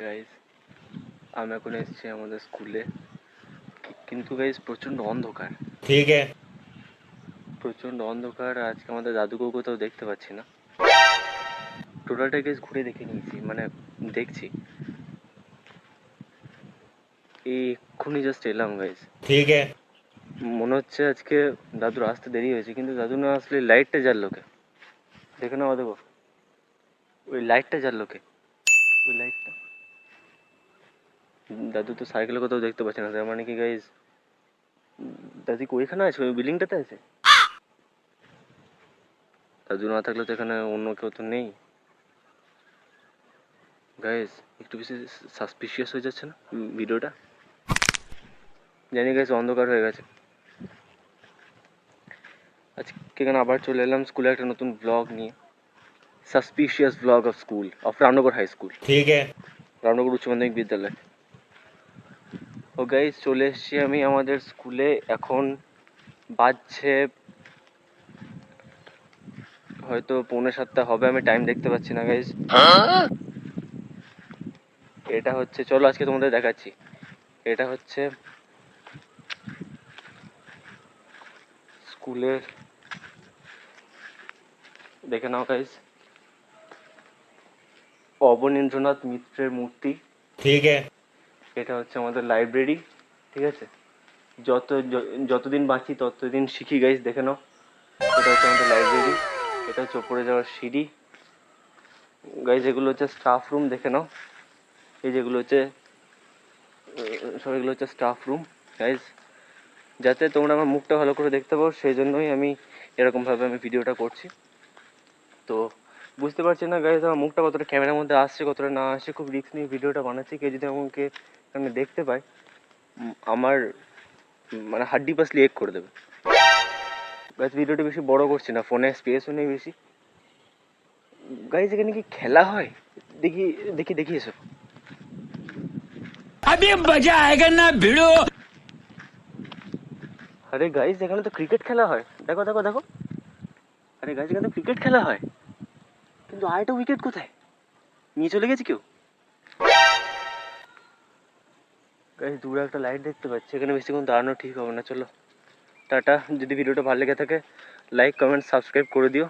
Guys আমি এখন এসেছি আমাদের স্কুলে, কিন্তু গাইস প্রচন্ড অন্ধকার। ঠিক আছে। প্রচন্ড অন্ধকার। আজকে আমাদের দাদুকেও কোথাও দেখতে পাচ্ছি না। টোটালটা গাইস ঘুরে দেখে নিয়েছি, মানে দেখছি। এই এক্ষুনি জাস্ট এলাম গাইস। ঠিক আছে। মনে হচ্ছে আজকে দাদুর আসতে দেরি হয়েছে, কিন্তু দাদু না আসলে লাইটটা জ্বাললো কে? দেখে নাও, দেখো ওই লাইটটা জ্বাললো কে? ওই লাইটটা। দাদু তো সাইকেলে কোথাও দেখতে পাচ্ছে না, তার মানে কি গাইস দাদি ওইখানে আছে, ওই বিল্ডিংটাতে আছে। দাদু না থাকলে তো এখানে অন্য কেউ তো নেই। গাইস একটু বেশি সাসপিশিয়াস হয়ে যাচ্ছে না ভিডিওটা? জানি গাইস অন্ধকার হয়ে গেছে। আজকে এখানে আবার চলে এলাম স্কুলে একটা নতুন ব্লগ নিয়ে। Suspicious blog of school of Ramnagar high school, ঠিক আছে। রামনগর উচ্চ মাধ্যমিক বিদ্যালয়। ও গাইস চলে এসেছি আমি আমাদের স্কুলে। এখন বাজছে হয়তো 6:45 হবে, আমি টাইম দেখতে পাচ্ছি না গাইস। এটা হচ্ছে, চলো আজকে তোমাদের দেখাচ্ছি। এটা হচ্ছে স্কুলের, দেখে নাও গাইস, অবনীন্দ্রনাথ মিত্রের মূর্তি। ঠিক আছে। এটা হচ্ছে আমাদের লাইব্রেরি, ঠিক আছে। যতদিন বাঁচি ততদিন শিখি গাইস, দেখে নাও। এটা হচ্ছে আমাদের লাইব্রেরি, এটা হচ্ছে ওপরে যাওয়ার সিঁড়ি গাইস। এগুলো হচ্ছে স্টাফ রুম, দেখে নাও। এই যেগুলো হচ্ছে সব, এগুলো হচ্ছে স্টাফ রুম গাইস। যাতে তোমরা আমার মুখটা ভালো করে দেখতে পাও, সেই জন্যই আমি এরকমভাবে আমি ভিডিওটা করছি। তো বুঝতে পারছি না গাইস আমার মুখটা কতটা ক্যামেরার মধ্যে আসছে, কতটা না আসছে। খুব রিস্ক নিয়ে ভিডিওটা বানাচ্ছি। কেউ যদি আমাকে আমি দেখতে পাই, আমার মানে হাড্ডি পাসলি এক করে দেবে গাইস। ভিডিওটা বেশি বড় করছি না, ফোনে স্পেসও নেই বেশি গাইস। এখানে কি খেলা হয়? দেখি দেখি দেখি এসো। अभी मजा आएगा ना भिड़ो। আরে গাইস এখানে তো ক্রিকেট খেলা হয়, দেখো দেখো দেখো। আরে গাইস এখানে তো ক্রিকেট খেলা হয়, কিন্তু আরেকটা উইকেট কোথায়? নিয়ে চলে গেছে কেউ গাইস। দূরে একটা লাইট দেখতে পাচ্ছি, এখানে বেশিক্ষণ দাঁড়ানো ঠিক হবে না। চলো টাটা। যদি ভিডিওটা ভালো লেগে থাকে লাইক কমেন্ট সাবস্ক্রাইব করে দিও।